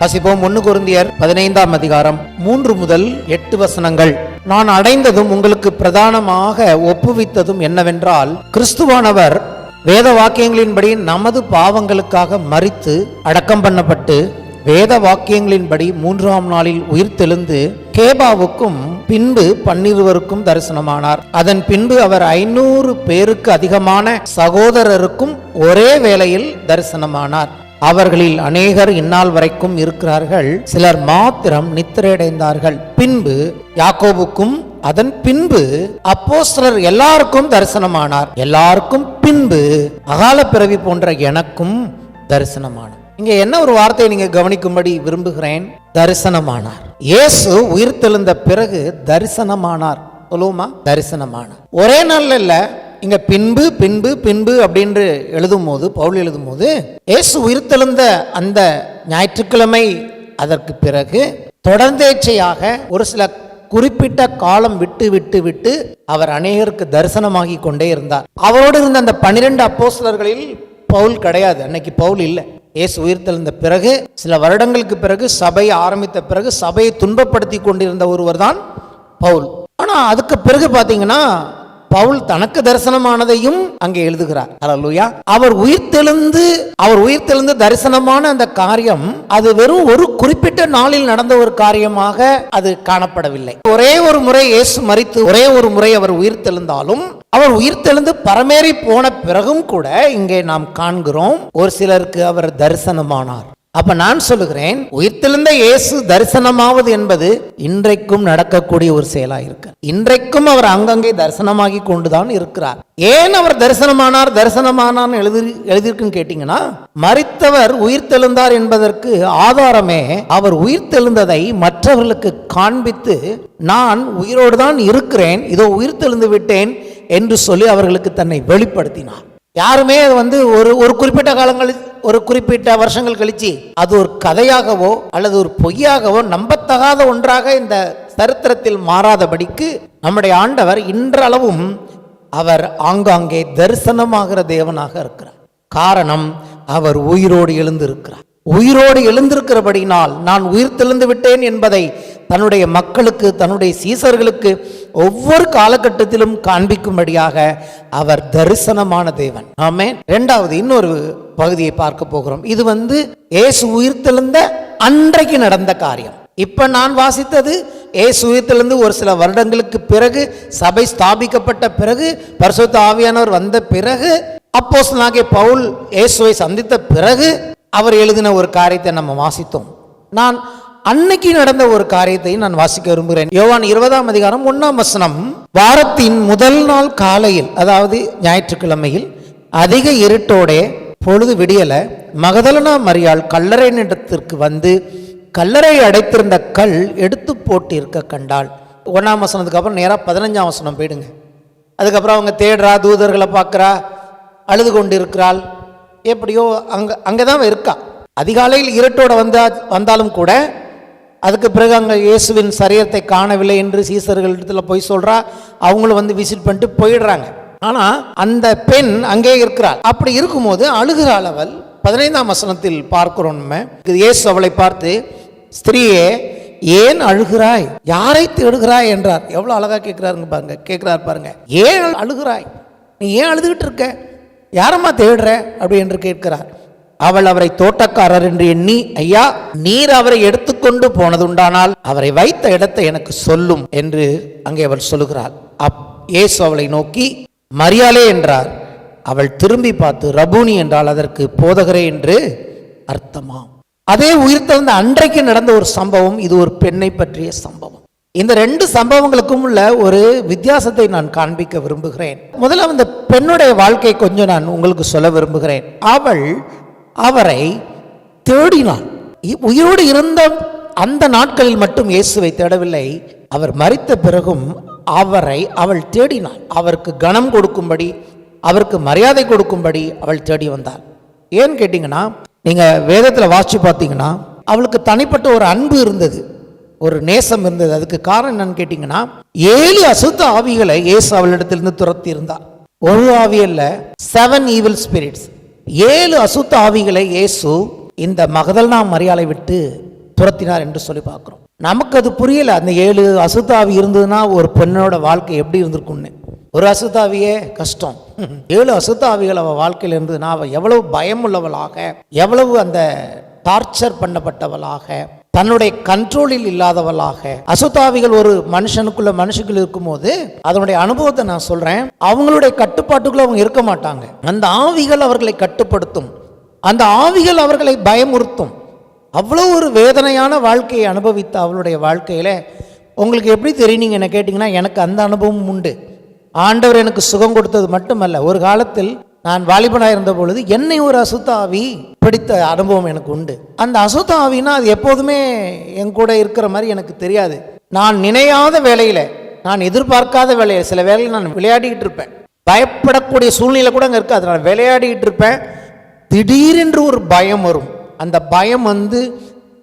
வாசிப்போம். 1 கொரிந்தியர் 15ஆம் அதிகாரம் 3 முதல் 8 வசனங்கள். நான் அடைந்ததும் உங்களுக்கு பிரதானமாக ஒப்புவித்ததும் என்னவென்றால், கிறிஸ்துவானவர் வேத வாக்கியங்களின்படி நமது பாவங்களுக்காக மரித்து அடக்கம் பண்ணப்பட்டு வேத வாக்கியங்களின்படி 3ஆம் நாளில் உயிர்த்தெழுந்து கேபாவுக்கும் பின்பு 12 தரிசனமானார். அதன் பின்பு அவர் 500 பேருக்கு அதிகமான சகோதரருக்கும் ஒரே வேளையில் தரிசனமானார். அவர்களில் அநேகர் இந்நாள் வரைக்கும் இருக்கிறார்கள், சிலர் மாத்திரம் நித்திரையடைந்தார்கள். பின்பு யாக்கோபுக்கும் அதன் பின்பு அப்போஸ்தலர் எல்லாருக்கும் தரிசனமானார். எல்லாருக்கும் பின்பு அகால பிறவி போன்ற எனக்கும் தரிசனமானார். இங்க என்ன ஒரு வார்த்தையை நீங்க கவனிக்கும்படி விரும்புகிறேன். தரிசனமானார். இயேசு உயிர்த்தெழுந்த பிறகு தரிசனமானார். சொல்லுவோமா? தரிசனமானார். ஒரே நாள்ல இல்ல, இங்க பின்பு பின்பு பின்பு அப்படின்னு எழுதும் போது, பவுல் எழுதும் போது, இயேசு உயிர்த்தெழுந்த அந்த ஞாயிற்றுக்கிழமை அதற்கு பிறகு தொடர்ந்தேச்சையாக ஒரு சில குறிப்பிட்ட காலம் விட்டு விட்டு விட்டு அவர் அநேகருக்கு தரிசனமாகி கொண்டே இருந்தார். அவரோடு இருந்த அந்த 12 அப்போஸ்தலர்களில் பவுல் கிடையாது. அன்னைக்கு பவுல் இல்லை. இயேசு உயிர்த்தெழுந்த பிறகு சில வருடங்களுக்கு பிறகு சபையை ஆரம்பித்த பிறகு சபையை துன்பப்படுத்தி கொண்டிருந்த ஒருவர் தான் பவுல். ஆனா அதுக்கு பிறகு பாத்தீங்கன்னா பவுல் தனக்கு தரிசனமானதையும் அங்கே எழுதுகிறார். அல்லேலூயா. அவர் உயிர்த்தெழுந்து தரிசனமான அந்த காரியம் அது வெறும் ஒரு குறிப்பிட்ட நாளில் நடந்த ஒரு காரியமாக அது காணப்படவில்லை. ஒரே ஒரு முறை இயேசு மரித்து ஒரே ஒரு முறை அவர் உயிர்த்தெழுந்தாலும், அவர் உயிர்த்தெழுந்து பரமேறி போன பிறகும் கூட இங்கே நாம் காண்கிறோம் ஒரு சிலருக்கு அவர் தரிசனமானார். அப்ப நான் சொல்லுகிறேன், உயிர்த்தெழுந்த இயேசு தரிசனமாவது என்பது இன்றைக்கும் நடக்கக்கூடிய ஒரு செயலா இருக்கு. இன்றைக்கும் அவர் அங்கங்கே தரிசனமாகி கொண்டுதான் இருக்கிறார். ஏன் அவர் தரிசனமானார் எழுதியிருக்குன்னு கேட்டீங்கன்னா, மரித்தவர் உயிர்த்தெழுந்தார் என்பதற்கு ஆதாரமே அவர் உயிர்த்தெழுந்ததை மற்றவர்களுக்கு காண்பித்து, நான் உயிரோடு தான் இருக்கிறேன், இதோ உயிர்த்தெழுந்து விட்டேன் என்று சொல்லி அவர்களுக்கு தன்னை வெளிப்படுத்தினார். யாருமே அது ஒரு குறிப்பிட்ட காலங்களில் ஒரு குறிப்பிட்ட வருஷங்கள் கழிச்சு அது ஒரு கதையாகவோ அல்லது ஒரு பொய்யாகவோ நம்பத்தகாத ஒன்றாக இந்த சரித்திரத்தில் மாறாதபடிக்கு நம்முடைய ஆண்டவர் இன்றளவும் அவர் ஆங்காங்கே தரிசனமாகிற தேவனாக இருக்கிறார். காரணம், அவர் உயிரோடு எழுந்திருக்கிறார். உயிரோடு எழுந்திருக்கிறபடினால் நான் உயிர்த்தெழுந்து விட்டேன் என்பதை தன்னுடைய மக்களுக்கு, தன்னுடைய சீசர்களுக்கு ஒவ்வொரு காலகட்டத்திலும் காண்பிக்கும்படியாக அவர் தரிசனமான தேவன். ஆமென். இரண்டாவது இன்னொரு பகுதியை பார்க்க போகிறோம். இது இயேசு உயிர்த்தெழுந்த அன்றைக்கு நடந்த காரியம். இப்ப நான் வாசித்தது இயேசு உயிர்த்தெழுந்து ஒரு சில வருடங்களுக்கு பிறகு, சபை ஸ்தாபிக்கப்பட்ட பிறகு, பரிசுத்த ஆவியானவர் வந்த பிறகு, அப்போஸ்தலனாகிய பவுல் இயேசுவை சந்தித்த பிறகு அவர் எழுதின ஒரு காரியத்தை நம்ம வாசித்தோம். நான் அன்னைக்கு நடந்த ஒரு காரியத்தை நான் வாசிக்க விரும்புகிறேன். யோவான் 20ஆம் அதிகாரம் 1ஆம் வசனம். வாரத்தின் முதல் நாள் காலையில், அதாவது ஞாயிற்றுக்கிழமையில் அதிக இருட்டோடே, பொழுது விடியல, மகதலேனா மரியாள் கல்லறை இடத்திற்கு வந்து கல்லறை அடைத்திருந்த கல் எடுத்து போட்டு இருக்க கண்டாள். 1ஆம் வசனத்துக்கு அப்புறம் நேராக 15ஆம் வசனம் போயிடுங்க. அதுக்கப்புறம் அவங்க தேடுறா, தூதர்களை பார்க்குறா, அழுது கொண்டு இருக்கிறாள். எப்படியோ அங்கதான் இருக்கா. அதிகாலையில் இருட்டோட வந்தாலும் கூட அதுக்கு பிறகு அங்கே இயேசுவின் சரீரத்தை காணவில்லை என்று சீசர்களிடத்துல போய் சொல்றா. அவங்களும் விசிட் பண்ணிட்டு போயிடுறாங்க. ஆனா அந்த பெண் அங்கே இருக்கிறாள். அப்படி இருக்கும்போது அழுகிறாள் அவள். 15ஆம் வசனத்தில் பார்க்கிறோம் நம்ம. இயேசு அவளை பார்த்து, ஸ்திரீயே ஏன் அழுகிறாய், யாரை தேடுகிறாய் என்றார். எவ்வளவு அழகா கேட்கிறார் பாருங்க. ஏன் அழுகிறாய், நீ ஏன் அழுதுகிட்டு இருக்க, யாரம்மா தேடுற அப்படி என்று கேட்கிறார். அவள் அவரை தோட்டக்காரர் என்று எண்ணி, ஐயா நீர் அவரை எடுத்துக்கொண்டு போனதுண்டானால் அவரை வைத்த இடத்தை எனக்கு சொல்லும் என்று அங்கே அவள் சொல்லுகிறாள். இயேசு அவளை நோக்கி மரியாளே என்றார். அவள் திரும்பி பார்த்து ரபூனி என்றால் அதற்கு போதகரே என்று அர்த்தமாம். அதே உயிர்த்தெழுந்த அன்றைக்கு நடந்த ஒரு சம்பவம். இது ஒரு பெண்ணை பற்றிய சம்பவம். இந்த 2 சம்பவங்களுக்கும் உள்ள ஒரு வித்தியாசத்தை நான் காண்பிக்க விரும்புகிறேன். முதல்ல அந்த பெண்ணுடைய வாழ்க்கை கொஞ்சம் நான் உங்களுக்கு சொல்ல விரும்புகிறேன். அவள் அவரை தேடினாள். உயிரோடு இருந்த அந்த நாட்களில் மட்டும் இயேசுவை தேடவில்லை, அவர் மரித்த பிறகும் அவள் தேடினாள். அவருக்கு கனம் கொடுக்கும்படி, அவருக்கு மரியாதை கொடுக்கும்படி அவள் தேடி வந்தாள். ஏன்னு கேட்டீங்கன்னா, நீங்க வேதத்தில் வாசிச்சு பார்த்தீங்கன்னா அவளுக்கு தனிப்பட்ட ஒரு அன்பு இருந்தது, ஒரு நேசம் இருந்தது. அதுக்கு காரணம் என்னன்னு கேட்டீங்கன்னா, 7 அசுத்த ஆவிகளை இயேசு அவளிடத்திலிருந்து துரத்தி இருந்தார். ஒரு ஆவி அல்ல, 7 ஈவில் ஸ்பிரிட்ஸ். 7 அசுத்த ஆவிகளை இயேசு இந்த மகதலேனா மரியாளை விட்டு துரத்தினார் என்று சொல்லி பார்க்கிறோம். நமக்கு அது புரியல. அந்த 7 அசுத்தாவி இருந்ததுன்னா ஒரு பெண்ணோட வாழ்க்கை எப்படி இருந்திருக்கும்னு. ஒரு அசுத்தாவியே கஷ்டம், 7 அசுத்தாவிகள் அவள் வாழ்க்கையில் இருந்ததுன்னா அவள் எவ்வளவு பயம் உள்ளவளாக, எவ்வளவு அந்த டார்ச்சர் பண்ணப்பட்டவளாக, தன்னுடைய கண்ட்ரோலில் இல்லாதவளாக. அசுத்தாவிகள் ஒரு மனுஷனுக்குள்ள இருக்கும்போது அதனுடைய அனுபவத்தை நான் சொல்றேன். அவங்களுடைய கட்டுப்பாட்டுக்குள்ள அவங்க இருக்க மாட்டாங்க. அந்த ஆவிகள் அவர்களை கட்டுப்படுத்தும், அந்த ஆவிகள் அவர்களை பயமுறுத்தும். அவ்வளோ ஒரு வேதனையான வாழ்க்கையை அனுபவித்த அவளுடைய வாழ்க்கையில உங்களுக்கு எப்படி தெரியும் என்ன கேட்டிங்கன்னா, எனக்கு அந்த அனுபவம் உண்டு. ஆண்டவர் எனக்கு சுகம் கொடுத்தது மட்டுமல்ல, ஒரு காலத்தில் நான் வாலிபனாக இருந்த பொழுது என்னை ஒரு அசுத்த ஆவி பிடித்த அனுபவம் எனக்கு உண்டு. அந்த அசுத்த ஆவினா அது எப்போதுமே என் கூட இருக்கிற மாதிரி எனக்கு தெரியாது. நான் நினையாத வேலையில், நான் எதிர்பார்க்காத வேலையில், சில வேலையில் நான் விளையாடிக்கிட்டு இருப்பேன். பயப்படக்கூடிய சூழ்நிலை கூட அங்கே இருக்காது. நான் விளையாடிக்கிட்டு இருப்பேன். திடீரென்று ஒரு பயம் வரும். அந்த பயம்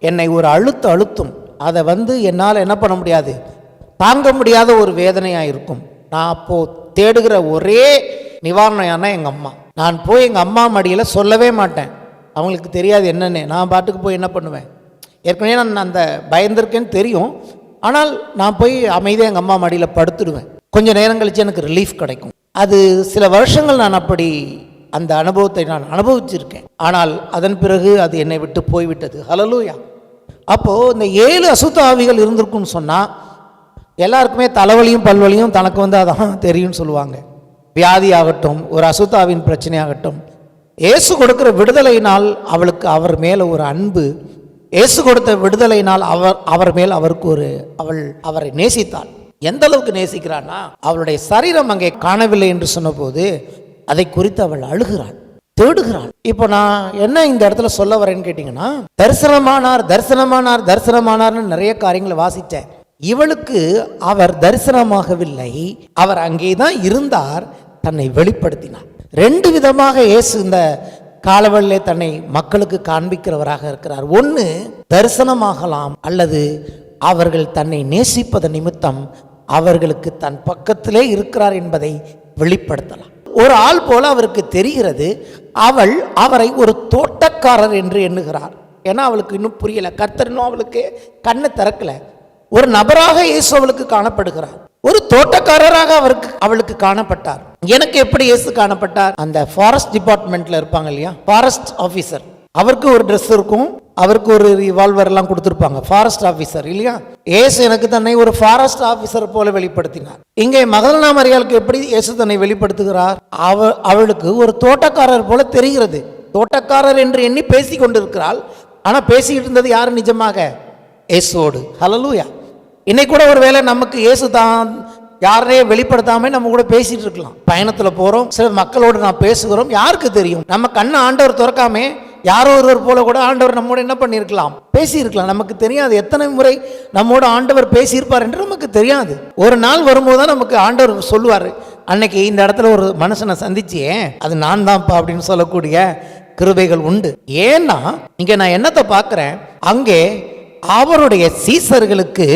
என்னை ஒரு அழுத்தும். அதை என்னால் என்ன பண்ண முடியாது, தாங்க முடியாத ஒரு வேதனையாக இருக்கும். நான் அப்போது தேடுகிற ஒரே நிவாரணம்னா எங்கள் அம்மா. நான் போய் எங்கள் அம்மா மடியில் சொல்லவே மாட்டேன், அவங்களுக்கு தெரியாது என்னென்னு. நான் பாட்டுக்கு போய் என்ன பண்ணுவேன், ஏற்கனவே நான் அந்த பயந்திருக்கேன்னு தெரியும், ஆனால் நான் போய் அமைதியாக எங்கள் அம்மா மடியில் படுத்துடுவேன். கொஞ்சம் நேரம் கழித்து எனக்கு ரிலீஃப் கிடைக்கும். அது சில வருஷங்கள் நான் அப்படி அந்த அனுபவத்தை நான் அனுபவிச்சிருக்கேன். ஆனால் அதன் பிறகு அது என்னை விட்டு போய்விட்டது. ஹல்லேலூயா. அப்போது இந்த 7 அசுத்த ஆவிகள் இருந்திருக்குன்னு சொன்னால் எல்லாருக்குமே தலைவலியும் பல்வலியும் தனக்கு அதான் தெரியும்னு சொல்லுவாங்க. வியாதி ஆகட்டும், ஒரு அசுத்தாவின் பிரச்சனையாகட்டும், இயேசு கொடுக்கிற விடுதலையினால் அவளுக்கு அவர் மேலே ஒரு அன்பு, இயேசு கொடுத்த விடுதலையினால் அவர் மேல் அவருக்கு அவரை நேசித்தாள். எந்த அளவுக்கு நேசிக்கிறான்னா, அவளுடைய சரீரம் அங்கே காணவில்லை என்று சொன்னபோது அதை குறித்து அவள் அழுகிறாள், தேடுகிறாள். இப்போ நான் என்ன இந்த இடத்துல சொல்ல வரேன்னு கேட்டிங்கன்னா, தரிசனமானார்னு நிறைய காரியங்களை வாசித்தேன். இவளுக்கு அவர் தரிசனமாகவில்லை, அவர் அங்கேதான் இருந்தார், தன்னை வெளிப்படுத்தினார். 2 விதமாக இயேசு இந்த காலவெளியிலே தன்னை மக்களுக்கு காண்பிக்கிறவராக இருக்கிறார். ஒன்று தரிசனமாகலாம், அல்லது அவர்கள் தன்னை நேசிப்பதன் நிமித்தம் அவர்களுக்கு தன் பக்கத்திலே இருக்கிறார் என்பதை வெளிப்படுத்தலாம். ஒரு ஆள் போல அவருக்கு தெரிகிறது. அவரை ஒரு தோட்டக்காரர் என்று எண்ணுகிறார். ஏன்னா அவளுக்கு இன்னும் புரியல, கர்த்தர் இன்னும் அவளுக்கு கண்ணை திறக்கல. ஒரு நபராக இயேசு அவளுக்கு காணப்படுகிறார், ஒரு தோட்டக்காரராக அவளுக்கு காணப்பட்டார். எனக்கு எப்படி இயேசு காணப்பட்டார், அந்த ஃபாரஸ்ட் டிபார்ட்மெண்ட்ல இருப்பாங்க இல்லையா, ஃபாரஸ்ட் ஆபீசர், அவருக்கு ஒரு ட்ரெஸ் இருக்கும், அவருக்கு ஒரு ரிவால்வர் எல்லாம் கொடுத்துருப்பாங்க, ஃபாரஸ்ட் ஆபீசர் இல்லையா. இயேசு எனக்கு தன்னை ஒரு ஃபாரஸ்ட் ஆபீசர் போல வெளிப்படுத்தினார். இங்கே மகதலேனா மரியாளுக்கு எப்படி இயேசு தன்னை வெளிப்படுத்துகிறார், அவளுக்கு ஒரு தோட்டக்காரர் போல தெரிகிறது. தோட்டக்காரர் என்று எண்ணி பேசி கொண்டிருக்கிறாள். ஆனா பேசிக்கிட்டு இருந்தது யாரு நிஜமாக, இயேசுவோடு. ஹல்லேலூயா. இன்னைக்கு கூட ஒரு வேளை நமக்கு இயேசு தான் யாரையே வெளிப்படுத்தாம நம்ம கூட பேசிட்டு இருக்கலாம். பயணத்துல போறோம், சில மக்களோடு நான் பேசுகிறோம், யாருக்கு தெரியும், நம்ம கண்ணை ஆண்டவர் திறக்காம யாரோ ஒருவர் போல கூட ஆண்டவர் நம்மோட என்ன பண்ணியிருக்கலாம், பேசியிருக்கலாம். நமக்கு தெரியாது எத்தனை முறை நம்மோட ஆண்டவர் பேசியிருப்பார் என்று நமக்கு தெரியாது. ஒரு நாள் வரும்போது தான் நமக்கு ஆண்டவர் சொல்லுவார், அன்னைக்கு இந்த இடத்துல ஒரு மனுஷனை சந்திச்சியே, அது நான் தான்ப்பா அப்படின்னு சொல்லக்கூடிய கிருபைகள் உண்டு. ஏன்னா இங்க நான் என்னத்தை பார்க்கிறேன், அங்கே அவருடைய சீசர்களுக்கு,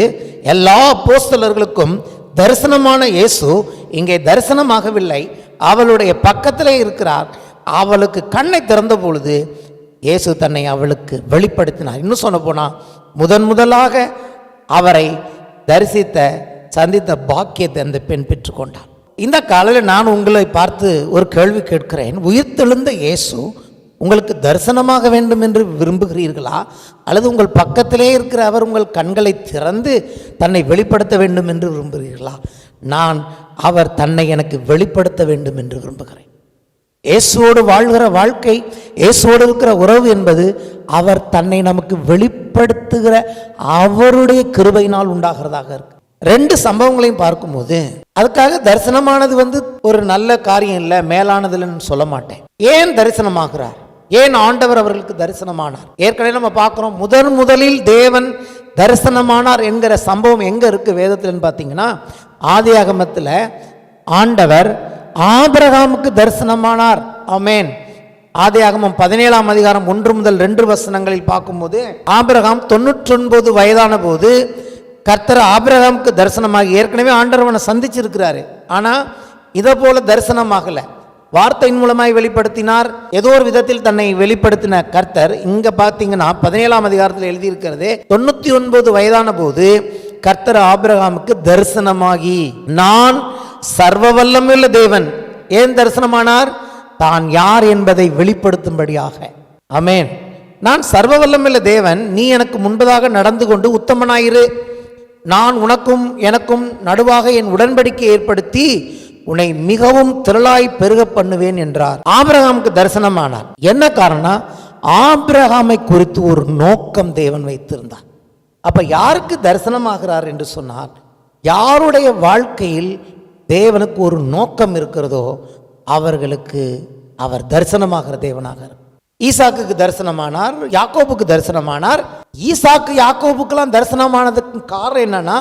எல்லா அப்போஸ்தலர்களுக்கும் தரிசனமான இயேசு இங்கே தரிசனமாகவில்லை, அவளுடைய பக்கத்திலே இருக்கிறார். அவளுக்கு கண்ணை திறந்த பொழுது இயேசு தன்னை அவளுக்கு வெளிப்படுத்தினார். இன்னும் சொல்ல போனா முதலாக அவரை சந்தித்த பாக்கியத்தை அந்த பெண் பெற்றுக்கொண்டார். இந்த காலையில் நான் உங்களை பார்த்து ஒரு கேள்வி கேட்கிறேன், உயிர்த்தெழுந்த இயேசு உங்களுக்கு தரிசனமாக வேண்டும் என்று விரும்புகிறீர்களா, அல்லது உங்கள் பக்கத்திலே இருக்கிற அவர் உங்கள் கண்களை திறந்து தன்னை வெளிப்படுத்த வேண்டும் என்று விரும்புகிறீர்களா? நான் அவர் தன்னை எனக்கு வெளிப்படுத்த வேண்டும் என்று விரும்புகிறேன். இயேசுவோடு வாழ்கிற வாழ்க்கை, இயேசுவோடு இருக்கிற உறவு என்பது அவர் தன்னை நமக்கு வெளிப்படுத்துகிற அவருடைய கிருபையினால் உண்டாகிறதாக இருக்கு. 2 சம்பவங்களையும் பார்க்கும்போது அதுக்காக தரிசனமானது ஒரு நல்ல காரியம் இல்லை, மேலானதுன்னு சொல்ல மாட்டேன். ஏன் தரிசனமாகிறார், ஏன் ஆண்டவர் அவர்களுக்கு தரிசனமானார்? ஏற்கனவே நம்ம பார்க்கிறோம், முதலில் தேவன் தரிசனமானார் என்கிற சம்பவம் எங்க இருக்கு வேதத்தில் பார்த்தீங்கன்னா, ஆதியாகமத்தில் ஆண்டவர் ஆபிரகாமுக்கு தரிசனமானார். ஆமென். ஆதியாகமம் 17ஆம் அதிகாரம் 1 முதல் 2 வசனங்களில் பார்க்கும்போது, ஆபிரகாம் 99 வயதான போது கர்த்தர் ஆபிரகாமுக்கு தரிசனமாகி, ஏற்கனவே ஆண்டவனை சந்திச்சிருக்கிறாரு, ஆனா இதை போல தரிசனமாகல. வார்த்தையின் மூலமாய் வெளிப்படுத்தினார். ஏதோ ஒரு விதத்தில் தன்னை வெளிப்படுத்தின கர்த்தர் இங்க பாத்தீங்கன்னா 17ஆம் அதிகாரத்தில் எழுதியிருக்கிறது, 99 வயதான போது கர்த்தர் ஆபிரகாமுக்கு தரிசனமாகி, நான் சர்வ வல்லமையுள்ள தேவன். ஏன் தரிசனமானார்? தான் யார் என்பதை வெளிப்படுத்தும்படியாக. ஆமென். நான் சர்வ வல்லமையுள்ள தேவன், நீ எனக்கு முன்பதாக நடந்து கொண்டு உத்தமனாயிரு, நான் உனக்கும் எனக்கும் நடுவாக என் உடன்படிக்கை ஏற்படுத்தி உன்னை மிகவும் திரளாய் பெருக பண்ணுவேன் என்றார். ஆபிரகாமுக்கு தரிசனமானார். என்ன காரணம்? ஆபிரகாமை குறித்து ஒரு நோக்கம் தேவன் வைத்திருந்தார். அப்ப யாருக்கு தரிசனமாகிறார் என்று சொன்னால், யாருடைய வாழ்க்கையில் தேவனுக்கு ஒரு நோக்கம் இருக்கிறதோ அவர்களுக்கு அவர் தரிசனமாகிற தேவனாக. ஈசாக்குக்கு தரிசனமானார், யாக்கோபுக்கு தரிசனமானார். ஈசாக்கு யாக்கோபுக்கெல்லாம் தரிசனமானதுக்கு காரணம் என்னன்னா,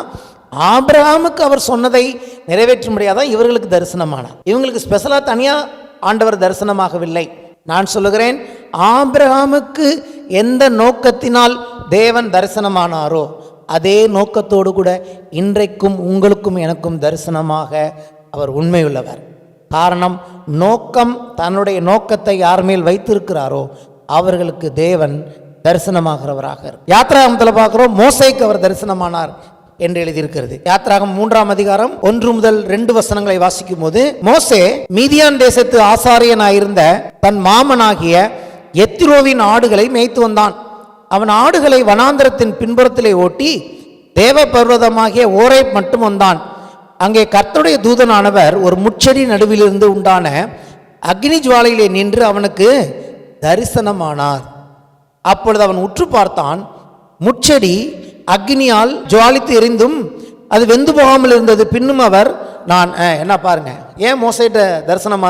ஆபிரகாமுக்கு அவர் சொன்னதை நிறைவேற்றும்படியாதான் இவர்களுக்கு தரிசனமானார். இவங்களுக்கு ஸ்பெஷலா தனியா ஆண்டவர் தரிசனமாகவில்லை. நான் சொல்லுகிறேன், ஆபிரகாமுக்கு எந்த நோக்கத்தினால் தேவன் தரிசனமானாரோ அதே நோக்கத்தோடு கூட இன்றைக்கும் உங்களுக்கும் எனக்கும் தரிசனமாக அவர் உண்மையுள்ளவர். காரணம், நோக்கம், தன்னுடைய நோக்கத்தை யார் மேல் வைத்திருக்கிறாரோ அவர்களுக்கு தேவன் தரிசனமாகிறவராக. யாத்ராகமத்தில் பார்க்கிறோம், மோசேக்கு அவர் தரிசனமானார் என்று எழுதியிருக்கிறது. யாத்ராகம் 3ஆம் அதிகாரம் 1 முதல் 2 வசனங்களை வாசிக்கும் போது, மோசே மீதியான் தேசத்து ஆசாரியனாயிருந்த தன் மாமனாகிய எத்திரோவின் ஆடுகளை மேய்த்து வந்தான். அவன் ஆடுகளை வனாந்தரத்தின் பின்புறத்திலே ஓட்டி தேவ பர்வதமாகிய ஓரேப் மட்டும் வந்தான். அங்கே கர்த்தருடைய தூதனானவர் ஒரு முட்செடி நடுவிலிருந்து உண்டான அக்னி ஜுவாலையிலே நின்று அவனுக்கு தரிசனமானார். அப்பொழுது அவன் உற்று பார்த்தான், முட்செடி அக்னியால் ஜுவாலித்து எரிந்தும் அது வெந்து போகாமல் இருந்தது. பின்னும் அவர், நான் என்ன பாருங்க, ஏன் மோசேட்ட தரிசனம்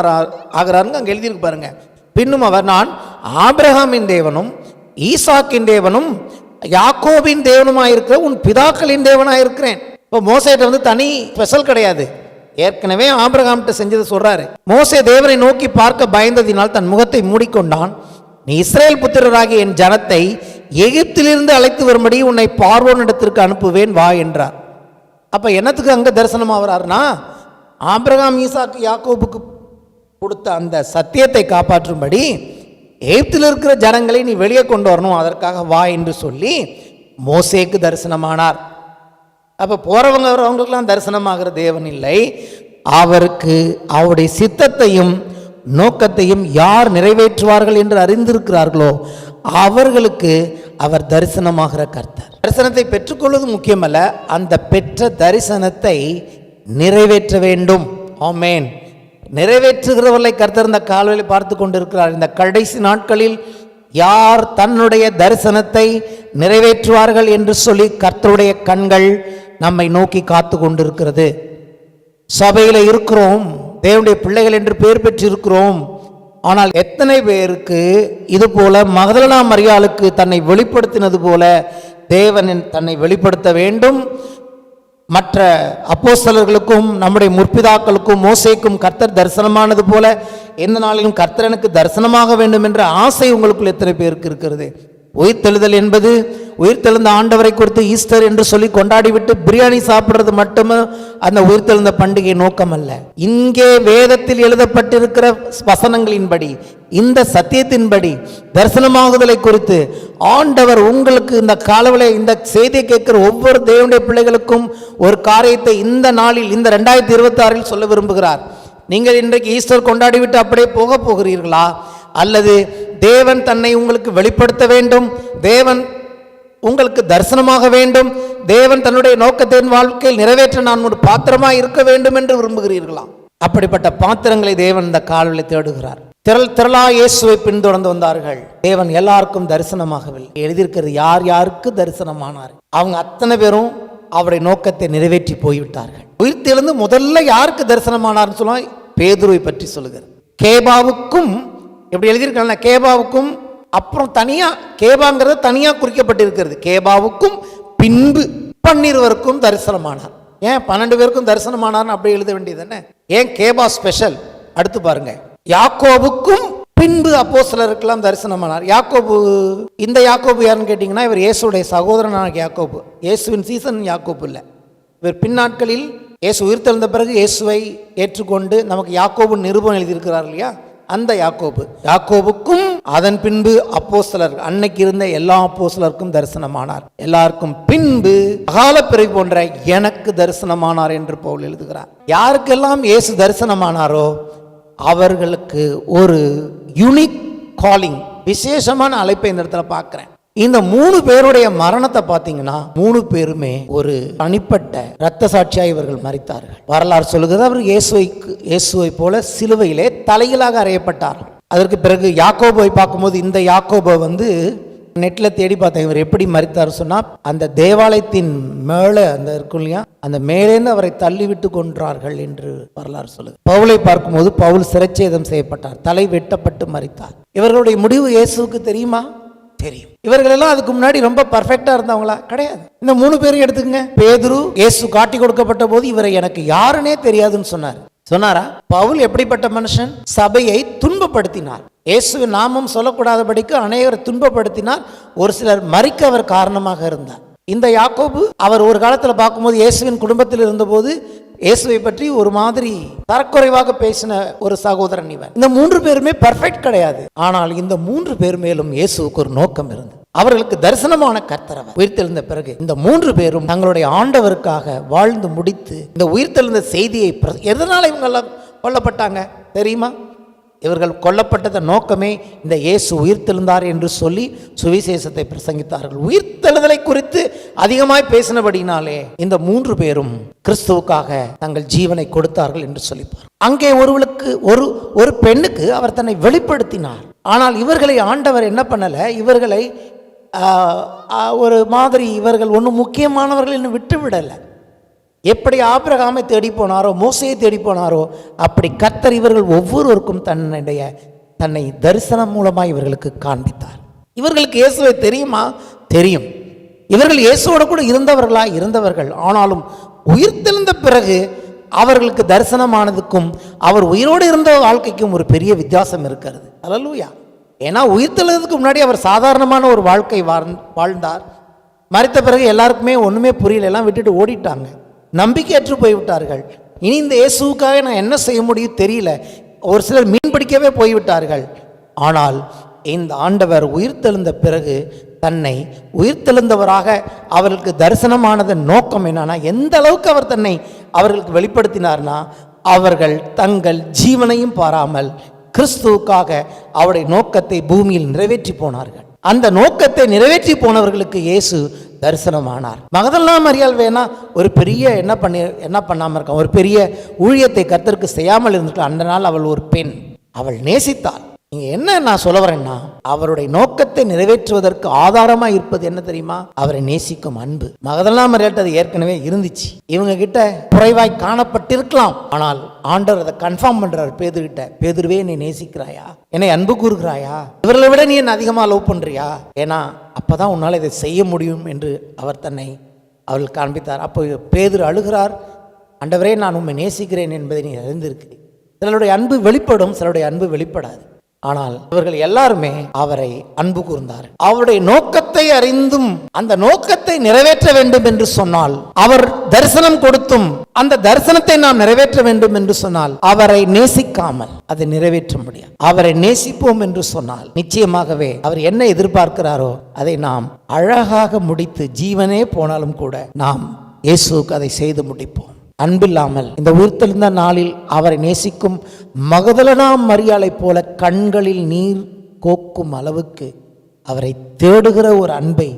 ஆகிறாருங்க அங்கே எழுதியிருக்கு பாருங்க. பின்னும் அவர், நான் ஆபிரகாமின் தேவனும் ஈசாக்கின் தேவனும் யாக்கோபின் தேவனுமாயிருக்கிற உன் பிதாக்களின் தேவனாயிருக்கிறேன். இப்போ மோசேட்ட தனி ஸ்பெஷல் கிடையாது, ஏற்கனவே ஆபிரகாம்கிட்ட செஞ்சதை சொல்றாரு. மோசே தேவனை நோக்கி பார்க்க பயந்ததினால் தன் முகத்தை மூடிக்கொண்டான். நீ இஸ்ரேல் புத்திரராகிய என் ஜனத்தை எகிப்திலிருந்து அழைத்து வரும்படி உன்னை பார்வோனிடத்திற்கு அனுப்புவேன் வா என்றார். அப்ப என்னத்துக்கு அங்க தரிசனம் ஆகிறார்னா, ஆபிரகாம் ஈசாக்கு யாக்கோபுக்கு கொடுத்த அந்த சத்தியத்தை காப்பாற்றும்படி எகிப்தில் இருக்கிற ஜனங்களை நீ வெளியே கொண்டு வரணும், அதற்காக வா என்று சொல்லி மோசேக்கு தரிசனமானார். அப்ப போறவங்க அவங்களுக்கெல்லாம் தரிசனமாகிற தேவன் இல்லை, அவருக்கு அவருடைய சித்தத்தையும் நோக்கத்தையும் யார் நிறைவேற்றுவார்கள் என்று அறிந்திருக்கிறார்களோ அவர்களுக்கு அவர் தரிசனமாகிற கர்த்தர். தரிசனத்தை பெற்றுக்கொள்வது முக்கியமல்ல, அந்த பெற்ற தரிசனத்தை நிறைவேற்ற வேண்டும். ஆமென். நிறைவேற்றுகிறவர்களை கர்த்தர் இந்த கால்வெளியில் பார்த்து கொண்டிருக்கிறார். இந்த கடைசி நாட்களில் யார் தன்னுடைய தரிசனத்தை நிறைவேற்றுவார்கள் என்று சொல்லி கர்த்தருடைய கண்கள் நம்மை நோக்கி காத்து கொண்டிருக்கிறது. சபையில் இருக்கிறோம், தேவனுடைய பிள்ளைகள் என்று பெயர் பெற்றிருக்கிறோம். ஆனால் எத்தனை பேருக்கு இது போல மகதலேனா மரியாளுக்கு தன்னை வெளிப்படுத்தினது போல தேவன் தன்னை வெளிப்படுத்த வேண்டும்? மற்ற அப்போஸ்தலர்களுக்கும் நம்முடைய முற்பிதாக்களுக்கும் மோசேக்கும் கர்த்தர் தரிசனமானது போல எந்த நாளிலும் கர்த்தர் எனக்கு தரிசனமாக வேண்டும் என்ற ஆசை உங்களுக்குள் எத்தனை பேருக்கு இருக்கிறது? உயிர்த்தெழுதல் என்பது உயிர்த்தெழுந்த ஆண்டவரை குறித்து ஈஸ்டர் என்று சொல்லி கொண்டாடிவிட்டு பிரியாணி சாப்பிட்றது மட்டுமே அந்த உயிர்த்தெழுந்த பண்டிகை நோக்கம் அல்ல. இங்கே வேதத்தில் எழுதப்பட்டிருக்கிற வசனங்களின்படி, இந்த சத்தியத்தின்படி தரிசனமாகுதலை குறித்து ஆண்டவர் உங்களுக்கு இந்த காலவளை இந்த செய்தியை கேட்கிற ஒவ்வொரு தேவனுடைய பிள்ளைகளுக்கும் ஒரு காரியத்தை இந்த நாளில், இந்த 2026 சொல்ல விரும்புகிறார். நீங்கள் இன்றைக்கு ஈஸ்டர் கொண்டாடிவிட்டு அப்படியே போக போகிறீர்களா, அல்லது தேவன் தன்னை உங்களுக்கு வெளிப்படுத்த வேண்டும், தேவன் உங்களுக்கு தரிசனமாக வேண்டும், தேவன் தன்னுடைய நோக்கத்தை வாழ்க்கையில் நிறைவேற்ற நான் ஒரு பாத்திரமாக இருக்க வேண்டும் என்று விரும்புகிறீர்களா? அப்படிப்பட்ட பாத்திரங்களை தேவன் இந்த கால்வெளி தேடுகிறார். திரளா இயேசுவை பின்தொடர்ந்து வந்தார்கள். தேவன் எல்லாருக்கும் தரிசனமாகவில்லை. எழுதியிருக்கிறது யார் யாருக்கு தரிசனமானார், அவங்க அத்தனை பேரும் அவருடைய நோக்கத்தை நிறைவேற்றி போய்விட்டார்கள். உயிர்த்தெழுந்து முதல்ல யாருக்கு தரிசனமானார்னு சொல்ல பேதுருவை பற்றி சொல்லுகிறது. கேபாவுக்கும் எப்படி எழுதியிருக்காங்க, கேபாவுக்கும் அப்புறம் தனியா, கேபாங்கிறது தனியா குறிக்கப்பட்டிருக்கிறது. கேபாவுக்கும் பின்பு 12 தரிசனமானார். ஏன் 12 பேருக்கும் தரிசனமானார்னு அப்படி எழுத வேண்டியது என்ன? ஏன் கேபா ஸ்பெஷல்? அடுத்து பாருங்க, யாக்கோபுக்கும் பின்பு அப்போஸ்தலருக்கெல்லாம் தரிசனமானார். யாக்கோபு, இந்த யாக்கோபு யாருன்னு கேட்டீங்கன்னா, இவர் இயேசுடைய சகோதரனான யாக்கோபு. இயேசுவின் சீசன் யாக்கோபு இல்லை. இவர் பின்னாட்களில் இயேசு உயிர்த்தெழுந்த பிறகு இயேசுவை ஏற்றுக்கொண்டு நமக்கு யாக்கோபு நிருபம் எழுதியிருக்கிறார் இல்லையா, அந்த யாக்கோபுக்கும் அதன் பின்பு அப்போஸ்தலர், அன்னைக்கு இருந்த எல்லா அப்போஸ்தலருக்கும் தரிசனமானார். எல்லாருக்கும் பின்பு அகால பிறவி போன்ற எனக்கு தரிசனமானார் என்று பவுல் எழுதுகிறார். யாருக்கெல்லாம் இயேசு தரிசனமானாரோ அவர்களுக்கு ஒரு யூனிக் காலிங், விசேஷமான அழைப்பை இந்த இடத்துல பார்க்கிறேன். இந்த 3 பேருடைய மரணத்தை பார்த்தீங்கன்னா 3 பேருமே ஒரு தனிப்பட்ட இரத்த சாட்சியாக இவர்கள் மரித்தார்கள். வரலாறு சொல்லுகிறது, அவர் இயேசுவை போல சிலுவையிலே தலைகீழாக அறையப்பட்டார். அதற்கு பிறகு யாக்கோபை பார்க்கும்போது இந்த யாக்கோபை நெட்டில் தேடி பார்த்தேன், இவர் எப்படி மரித்தார் சொன்னால், அந்த தேவாலயத்தின் மேலே அந்த இருக்கும் இல்லையா, அந்த மேலேருந்து அவரை தள்ளிவிட்டு கொன்றார்கள் என்று வரலாறு சொல்லுது. பவுலை பார்க்கும்போது பவுல் சிரச்சேதம் செய்யப்பட்டார், தலை வெட்டப்பட்டு மரித்தார். இவர்களுடைய முடிவு இயேசுவுக்கு தெரியுமா? தெரியும். இவர்கள் எல்லாம் அதுக்கு முன்னாடி ரொம்ப பர்ஃபெக்டா இருந்தவங்களா? கிடையாது. இந்த 3 பேரும் எடுத்துங்க. பேதுரு இயேசு காட்டி கொடுக்கப்பட்ட போது இவரை எனக்கு யாருன்னே தெரியாதுன்னு சொன்னாரா? பவுல் எப்படிப்பட்ட மனுஷன்? சபையை துன்பப்படுத்தினார். இயேசுவின் நாமம் சொல்லக்கூடாதபடிக்கு அநேகரை துன்பப்படுத்தினார். ஒரு சிலர் மரிக்க அவர் காரணமாக இருந்தார். இந்த யாக்கோபு அவர் ஒரு காலத்தில் பார்க்கும்போது இயேசுவின் குடும்பத்தில் இருந்தபோது இயேசுவை பற்றி ஒரு மாதிரி தரக்குறைவாக பேசின ஒரு சகோதரன் இவன். இந்த 3 பேருமே பர்ஃபெக்ட் கிடையாது. ஆனால் இந்த 3 பேர் மேலும் இயேசுவுக்கு ஒரு நோக்கம் இருந்தது. அவர்களுக்கு தரிசனமான கர்த்தர் உயிர்த்தெழுந்த பிறகு இந்த 3 பேரும் தங்களுடைய ஆண்டவருக்காக வாழ்ந்து முடித்து இந்த உயிர்த்தெழுந்த செய்தியை எதனால இவங்க கொல்லப்பட்டாங்க தெரியுமா? இவர்கள் கொல்லப்பட்டத நோக்கமே இந்த இயேசு உயிர்த்தெழுந்தார் என்று சொல்லி சுவிசேஷத்தை பிரசங்கித்தார்கள். உயிர்த்தெழுதலை குறித்து அதிகமாய் பேசினபடினாலே இந்த 3 பேரும் கிறிஸ்துவுக்காக தங்கள் ஜீவனை கொடுத்தார்கள் என்று சொல்லிப்பார். அங்கே ஒரு பெண்ணுக்கு அவர் தன்னை வெளிப்படுத்தினார். ஆனால் இவர்களை ஆண்டவர் என்ன பண்ணல, இவர்களை ஒரு மாதிரி இவர்கள் ஒன்றும் முக்கியமானவர்கள் இன்னும் விட்டு விடலை. எப்படி ஆபிரகாமை தேடி போனாரோ, மோசையை தேடி போனாரோ, அப்படி கர்த்தர் இவர்கள் ஒவ்வொருவருக்கும் தன்னை தரிசனம் மூலமாக இவர்களுக்கு காண்பித்தார். இவர்களுக்கு இயேசுவை தெரியுமா? தெரியும். இவர்கள் இயேசுவோட கூட இருந்தவர்கள். ஆனாலும் உயிர்த்தெழுந்த பிறகு அவர்களுக்கு தரிசனமானதுக்கும் அவர் உயிரோடு இருந்த வாழ்க்கைக்கும் ஒரு பெரிய வித்தியாசம் இருக்கிறது. அல்லேலூயா. ஏன்னா உயிர்த்தெழுந்ததுக்கு முன்னாடி அவர் சாதாரணமான ஒரு வாழ்க்கை வாழ்ந்தார். மரித்த பிறகு எல்லாருக்குமே ஒன்றுமே புரியல, எல்லாம் விட்டுட்டு ஓடிட்டாங்க, நம்பிக்கையற்று போய்விட்டார்கள். இனி இந்த இயேசுவுக்காக நான் என்ன செய்ய முடியும் தெரியல. ஒரு சிலர் மீன் பிடிக்கவே போய்விட்டார்கள். ஆனால் இந்த ஆண்டவர் உயிர்த்தெழுந்த பிறகு தன்னை உயிர்த்தெழுந்தவராக அவர்களுக்கு தரிசனமானதன் நோக்கம் என்னன்னா, எந்த அளவுக்கு அவர் தன்னை அவர்களுக்கு வெளிப்படுத்தினார்னா, அவர்கள் தங்கள் ஜீவனையும் பாராமல் கிறிஸ்துவுக்காக அவருடைய நோக்கத்தை பூமியில் நிறைவேற்றி போனார்கள். அந்த நோக்கத்தை நிறைவேற்றி போனவர்களுக்கு இயேசு தரிசனமானார். மகதலேனா மரியாள் வேணா ஒரு பெரிய என்ன பண்ணாம இருக்கான், ஒரு பெரிய ஊழியத்தை கர்த்தருக்கு செய்யாமல் இருந்துட்டு, அந்த நாள் அவள் ஒரு பெண், அவள் நேசித்தாள். நீங்க என்ன நான் சொல்ல வரேன்னா, அவருடைய நோக்கத்தை நிறைவேற்றுவதற்கு ஆதாரமா இருப்பது என்ன தெரியுமா? அவரை நேசிக்கும் அன்பு. மகதலேனா மரியாள்கிட்ட அது ஏற்கனவே இருந்துச்சு, இவங்க கிட்ட குறைவாய் காணப்பட்டிருக்கலாம். ஆனால் ஆண்டவர் அதை கன்ஃபார்ம் பண்றார் பேதுருகிட்ட, பேதுருவே நீ நேசிக்கிறாயா, என்னை அன்பு கூறுகிறாயா, இவர்களை விட நீ என்ன அதிகமா லவ் பண்றியா, ஏன்னா அப்பதான் உன்னால் இதை செய்ய முடியும் என்று அவர் தன்னை அவர்கள் காண்பித்தார். அப்போ பேதுரு அழுகிறார், ஆண்டவரே நான் உண்மை நேசிக்கிறேன் என்பதை நீ அறிந்திருக்கிறீர். சிலருடைய அன்பு வெளிப்படும், சிலருடைய அன்பு வெளிப்படாது. ஆனால் இவர்கள் எல்லாருமே அவரை அன்பு கூர்ந்தார். அவருடைய நோக்கத்தை அறிந்தும் அந்த நோக்கத்தை நிறைவேற்ற வேண்டும் என்று சொன்னால், அவர் தரிசனம் கொடுத்தும் அந்த தரிசனத்தை நாம் நிறைவேற்ற வேண்டும் என்று சொன்னால், அவரை நேசிக்காமல் அதை நிறைவேற்ற முடியாது. அவரை நேசிப்போம் என்று சொன்னால் நிச்சயமாகவே அவர் என்ன எதிர்பார்க்கிறாரோ அதை நாம் அழகாக முடித்து, ஜீவனே போனாலும் கூட நாம் இயேசுவுக்கு அதை செய்து முடிப்போம். அன்பில்லாமல் இந்த உயிர்த்தெழுந்த நாளில் அவரை நேசிக்கும் மகதலேனா மரியாளை போல கண்களில் நீர் கோக்கும் அளவுக்கு அவரை தேடுகிற ஒரு அன்பை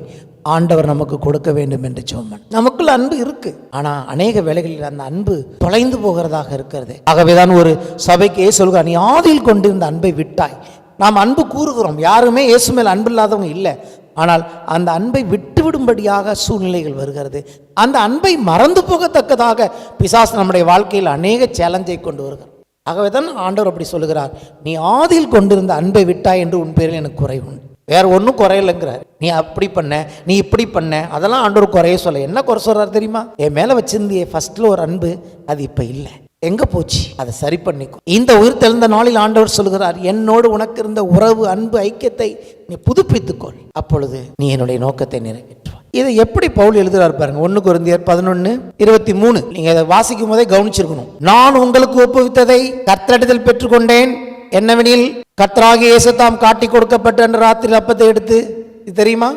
ஆண்டவர் நமக்கு கொடுக்க வேண்டும் என்று சொன்னான். நமக்குள்ள அன்பு இருக்கு, ஆனா அநேக வேளைகளில் அந்த அன்பு தொலைந்து போகிறதாக இருக்கிறது. ஆகவேதான் ஒரு சபைக்கு சொல்கிறார், நீ ஆதியில் கொண்டிருந்த அன்பை விட்டாய். நாம் அன்பு கூறுகிறோம், யாருமே இயேசு மேல் அன்பு இல்லாதவங்க இல்லை. ஆனால் அந்த அன்பை விட்டுவிடும்படியாக சூழ்நிலைகள் வருகிறது. அந்த அன்பை மறந்து போகத்தக்கதாக பிசாசு நம்முடைய வாழ்க்கையில் அநேக சேலஞ்சை கொண்டு வருகிறார். ஆகவே தான் ஆண்டவர் அப்படி சொல்லுகிறார், நீ ஆதியில் கொண்டிருந்த அன்பை விட்டாய் என்று உன் பேரில் எனக்கு குறை உண்டு. வேற ஒன்றும் குறையில்லைங்கிறார். நீ அப்படி பண்ண, நீ இப்படி பண்ண, அதெல்லாம் ஆண்டவர் குறைய சொல்ல. என்ன குறை சொல்றாரு தெரியுமா? என் மேல வச்சிருந்தியே ஃபர்ஸ்ட்ல ஒரு அன்பு, அது இப்ப இல்லை, எங்க போச்சு, அதை சரி பண்ணிக்கும். இந்த உயிர்த்தெழுந்த நாளில் ஆண்டவர் சொல்கிறார், என்னோடு உனக்கு இருந்த உறவு, அன்பு, ஐக்கியத்தை நீ புதுப்பித்துக்கொள், அப்பொழுது நீ என்னுடைய நோக்கத்தை நிறைவேற்றுவாய். இதை எப்படி பவுல் எழுதுறாரு பாருங்க. 1 கொரிந்தியர் 11:23. நீங்க இதை வாசிக்கும் போதே கவனிச்சிருக்கணும். நான் உங்களுக்கு ஒப்புவித்ததை கர்த்தரிடத்தில் பெற்றுக்கொண்டேன், என்னவெனில் கர்த்தராகிய இயேசு தாம் காட்டி கொடுக்கப்பட்ட என்ற ராத்திரி அப்பத்தை எடுத்து, இது தெரியுமா?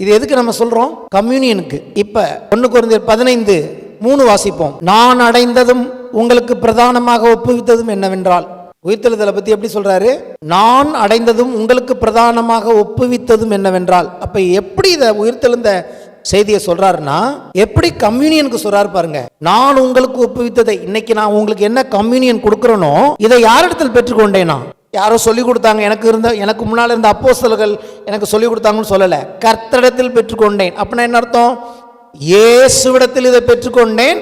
இது எதுக்கு நம்ம சொல்றோம்? கம்யூனியனுக்கு. இப்ப 1 கொரிந்தியர் 15:3 வாசிப்போம். நான் அடைந்ததும் உங்களுக்கு பிரதானமாக ஒப்புவித்ததும் என்னவென்றால், உயிர்த்தெழுதலை பத்தி எப்படி சொல்றாரு? நான் அடைந்ததும் உங்களுக்கு பிரதானமாக ஒப்புவித்ததும் என்னவென்றால். அப்ப எப்படி இதை உயிர்த்தெழுந்த செய்தியை சொல்றாருன்னா, எப்படி கம்யூனியனுக்கு சொல்றாரு பாருங்க. நான் உங்களுக்கு ஒப்புவித்ததை, இன்னைக்கு நான் உங்களுக்கு என்ன கம்யூனியன் கொடுக்கிறேனோ இதை யாரிடத்தில் பெற்றுக்கொண்டேனா? யாரோ சொல்லி கொடுத்தாங்க, எனக்கு முன்னால் இருந்த அப்போஸ்தலர்கள் எனக்கு சொல்லி கொடுத்தாங்கன்னு சொல்லல, கர்த்தரிடத்தில் பெற்றுக்கொண்டேன். அப்படின்னா என்ன அர்த்தம்? இயேசுவிடத்தில் இதை பெற்றுக்கொண்டேன்,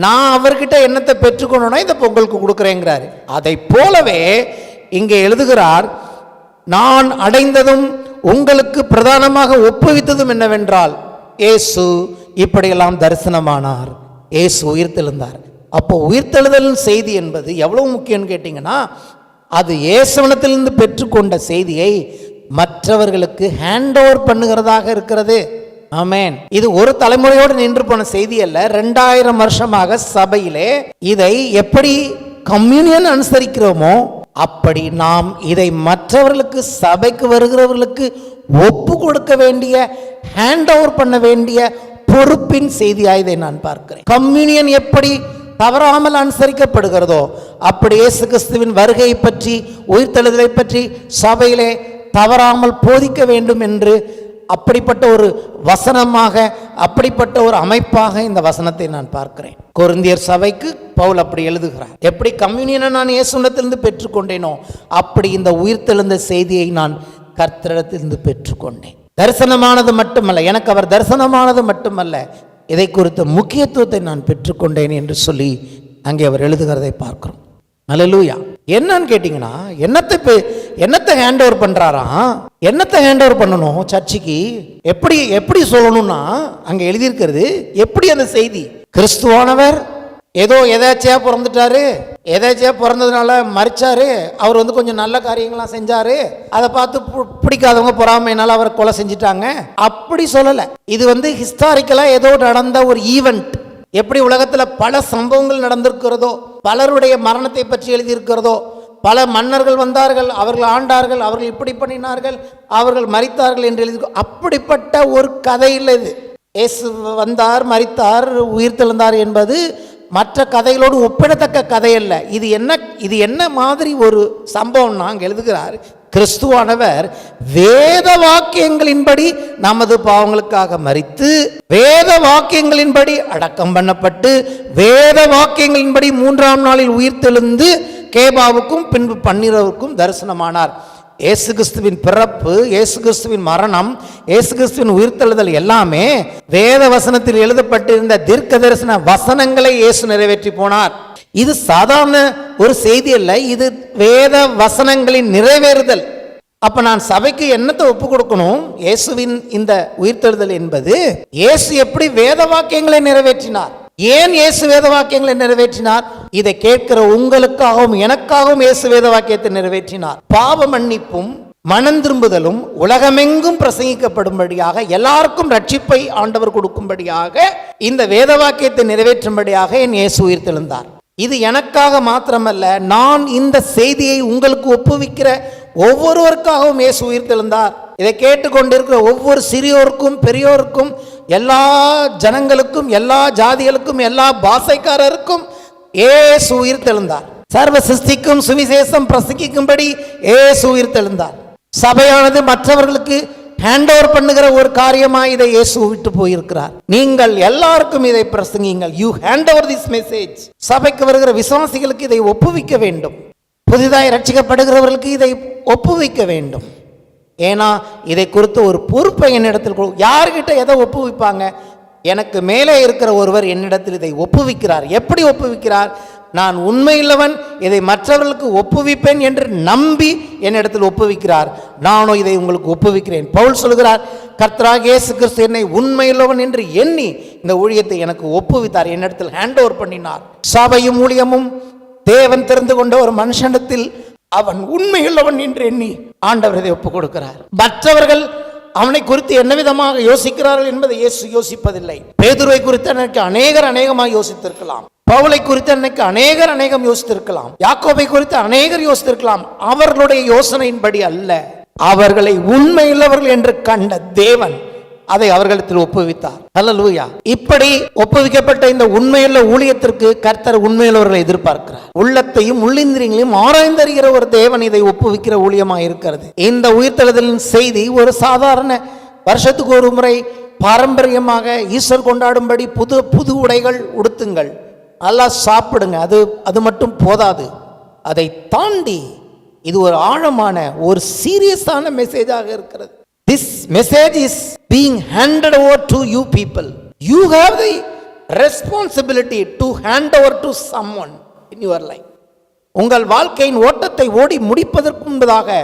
நான் அவர்கிட்ட என்னத்தை பெற்றுக்கொண்டோன்னா இதை உங்களுக்கு கொடுக்குறேங்கிறாரு. அதை போலவே இங்கே எழுதுகிறார், நான் அடைந்ததும் உங்களுக்கு பிரதானமாக ஒப்புவித்ததும் என்னவென்றால், இயேசு இப்படியெல்லாம் தரிசனமானார், இயேசு உயிர்த்தெழுந்தார். அப்போ உயிர்த்தெழுதலின் செய்தி என்பது எவ்வளவு முக்கியம்னு கேட்டிங்கன்னா, அது இயேசுவிடத்திலிருந்து பெற்றுக்கொண்ட செய்தியை மற்றவர்களுக்கு ஹேண்ட் ஓவர் பண்ணுகிறதாக இருக்கிறது. ஆமென். இது ஒரு தலைமுறையோடு நின்று போன செய்தி அல்ல. 2000 வருஷமாக சபையிலே இதை எப்படி கம்யூனியன் அனுசரிக்கிறோமோ அப்படி நாம் இதை மற்றவர்களுக்கு, சபைக்கு வருகிறவர்களுக்கு ஒப்பு கொடுக்க வேண்டிய, ஹேண்ட் ஓவர் பண்ண வேண்டிய பொறுப்பின் செய்தியாக இதை நான் பார்க்கிறேன். கம்யூனியன் எப்படி தவறாமல் அனுசரிக்கப்படுகிறதோ அப்படி இயேசு கிறிஸ்துவின் வருகையை பற்றி, உயிர்த்தெழுதலை பற்றி சபையிலே தவறாமல் போதிக்க வேண்டும் என்று அப்படிப்பட்ட ஒரு வசனமாக, அப்படிப்பட்ட ஒரு அமைப்பாக இந்த வசனத்தை நான் பார்க்கிறேன். கொரிந்தியர் சபைக்கு பவுல் அப்படி எழுதுகிறார். எப்படி கம்யூனியனை நான் இயேசுவிடத்திலிருந்து பெற்றுக்கொண்டேனோ அப்படி இந்த உயிர்த்தெழுந்த செய்தியை நான் கர்த்தரிடத்திலிருந்து பெற்றுக்கொண்டேன். தரிசனமானது மட்டுமல்ல, எனக்கு அவர் தரிசனமானது மட்டுமல்ல, இதை குறித்த முக்கியத்துவத்தை நான் பெற்றுக்கொண்டேன் என்று சொல்லி அங்கே அவர் எழுதுகிறதை பார்க்கிறோம். அல்லேலூயா. என்னன்னு கேட்டீங்கன்னா, என்னத்தை ஹேண்ட் ஓவர் பண்றாராம்? என்னத்தை ஹேண்ட் ஓவர் பண்ணணும் சர்ச்சுக்கு? எப்படி சொல்லணும்னா, அங்க எழுதியிருக்கிறது எப்படி அந்த செய்தி. கிறிஸ்துவானவர் ஏதோ எதாச்சியா பிறந்துட்டாரு, எதாச்சியா பிறந்ததுனால மறிச்சாரு, அவர் கொஞ்சம் நல்ல காரியங்கள்லாம் செஞ்சாரு, அதை பார்த்து பிடிக்காதவங்க பொறாமையினால அவரை கொலை செஞ்சிட்டாங்க, அப்படி சொல்லல. இது ஹிஸ்டாரிக்கலா ஏதோ நடந்த ஒரு ஈவெண்ட். எப்படி உலகத்தில் பல சம்பவங்கள் நடந்திருக்கிறதோ, பலருடைய மரணத்தை பற்றி எழுதியிருக்கிறதோ, பல மன்னர்கள் வந்தார்கள், அவர்கள் ஆண்டார்கள், அவர்கள் இப்படி பண்ணினார்கள், அவர்கள் மரித்தார்கள் என்று எழுதி, அப்படிப்பட்ட ஒரு கதை இல்லை இது. இயேசு வந்தார், மரித்தார், உயிர்த்தெழுந்தார் என்பது மற்ற கதைகளோடு ஒப்பிடத்தக்க கதை அல்ல. இது என்ன மாதிரி ஒரு சம்பவம் நாங்கள் எழுதுகிறார். கிறிஸ்துவானவர் வேத வாக்கியங்களின்படி நமது பாவங்களுக்காக மரித்து, வேத வாக்கியங்களின்படி அடக்கம் பண்ணப்பட்டு, வேத வாக்கியங்களின்படி 3ஆம் நாளில் உயிர்த்தெழுந்து கேபாவுக்கும் பின்பு பன்னிரவுக்கும் தரிசனமானார். இயேசு கிறிஸ்துவின் பிறப்பு, இயேசு கிறிஸ்துவின் மரணம், இயேசு கிறிஸ்துவின் உயிர்த்தெழுதல் எல்லாமே வேத வசனத்தில் எழுதப்பட்டிருந்த தீர்க்க தரிசன வசனங்களை இயேசு நிறைவேற்றி போனார். இது சாதாரண ஒரு செய்தி அல்ல, இது வேத வசனங்களின் நிறைவேறுதல். அப்ப நான் சபைக்கு என்னத்தை ஒப்பு கொடுக்கணும்? இயேசுவின் இந்த உயிர்த்தெழுதல் என்பது, இயேசு எப்படி வேத வாக்கியங்களை நிறைவேற்றினார், ஏன் இயேசு வேத வாக்கியங்களை நிறைவேற்றினார், இதை கேட்கிற உங்களுக்காகவும் எனக்காகவும் இயேசு வேத வாக்கியத்தை நிறைவேற்றினார். பாவ மன்னிப்பும் மனம் திரும்புதலும் உலகமெங்கும் பிரசங்கிக்கப்படும்படியாக, எல்லாருக்கும் ரட்சிப்பை ஆண்டவர் கொடுக்கும்படியாக, இந்த வேத வாக்கியத்தை நிறைவேற்றும்படியாக என் இயேசு உயிர்த்தெழுந்தார். இது எனக்காக மாத்திரமல்ல, நான் இந்த செய்தியை உங்களுக்கு ஒப்புவிக்கிற ஒவ்வொருவருக்காகவும் இயேசு உயிர்த்தெழுந்தார். இதை கேட்டுக்கொண்டிருக்கிற ஒவ்வொரு சிறியோருக்கும் பெரியோருக்கும், எல்லா ஜனங்களுக்கும், எல்லா ஜாதிகளுக்கும், எல்லா பாஷைக்காரருக்கும் இயேசு உயிர்த்தெழுந்தார். சர்வ சிருஷ்டிக்கும் சுவிசேஷம் பிரசங்கிக்கும்படி இயேசு உயிர்த்தெழுந்தார். சபையானது மற்றவர்களுக்கு ஹேண்ட் ஓவர் பண்ணுகிற ஒரு காரியமாக இதை இயேசு விட்டு போயிருக்கிறார். நீங்கள் எல்லாருக்கும் இதை பிரசங்கிங்கள். You hand over this message. சபைக்கு வருகிற விசுவாசிகளுக்கு இதை ஒப்புவிக்க வேண்டும். புதிதாய் ரட்சிக்கப்படுகிறவர்களுக்கு இதை ஒப்புவிக்க வேண்டும். ஏன்னா இதை குறித்த ஒரு பொறுப்பை என்னிடத்தில், யார்கிட்ட எதை ஒப்புவிப்பாங்க? எனக்கு மேலே இருக்கிற ஒருவர் என்னிடத்தில் இதை ஒப்புவிக்கிறார். எப்படி ஒப்புவிக்கிறார்? நான் உண்மையுள்ளவன், இதை மற்றவர்களுக்கு ஒப்புவிப்பேன் என்று நம்பி என்னிடத்தில் ஒப்புவிக்கிறார். நானும் இதை உங்களுக்கு ஒப்புவிக்கிறேன். பவுல் சொல்கிறார், கர்த்தராகிய இயேசு கிறிஸ்து என்னை உண்மையுள்ளவன் என்று எண்ணி இந்த ஊழியத்தை எனக்கு ஒப்புவித்தார், என்னிடத்தில் ஹேண்ட் ஓவர் பண்ணினார். சபையும் ஊழியமும் தேவன் தெரிந்து கொண்ட ஒரு மனுஷனிடத்தில் அவன் உண்மையுள்ளவன் என்று எண்ணி ஆண்டவர் இதை ஒப்புக் கொடுக்கிறார். மற்றவர்கள் அவனை குறித்து என்ன விதமாக யோசிக்கிறார்கள் என்பதை இயேசு யோசிப்பதில்லை. பேதுருவை குறித்து அன்னைக்கு அநேகமாக யோசித்திருக்கலாம். பவுலை குறித்து அன்னைக்கு அநேகம் யோசித்திருக்கலாம். யாக்கோபை குறித்து அநேகர் யோசித்திருக்கலாம். அவர்களுடைய யோசனையின்படி அல்ல, அவர்களை உண்மையுள்ளவர்கள் என்று கண்ட தேவன் அதை அவர்களிடத்தில் ஒப்புவித்தார். அல்லேலூயா. இப்படி ஒப்புவிக்கப்பட்ட இந்த உண்மையுள்ள ஊழியத்திற்கு கர்த்தர் உண்மையுள்ளவர்களை எதிர்பார்க்கிறார். உள்ளத்தையும் உள்ளிந்திரியங்களையும் ஆராய்ந்தறிகிற ஒரு தேவன் இதை ஒப்புவிக்கிற ஊழியமாக இருக்கிறது. இந்த உயிர்த்தெழுதலின் செய்தி ஒரு சாதாரண வருஷத்துக்கு ஒரு முறை பாரம்பரியமாக ஈஸ்டர் கொண்டாடும்படி புது உடைகள் உடுத்துங்கள், நல்லா சாப்பிடுங்க, அது மட்டும் போதாது. அதை தாண்டி இது ஒரு ஆழமான ஒரு சீரியஸான மெசேஜாக இருக்கிறது. This message is being handed over to you people. You have the responsibility to hand over to someone in your life. உங்கள் வாழ்க்கையின் ஓட்டத்தை ஓடி முடிப்பதற்கு முன்பதாக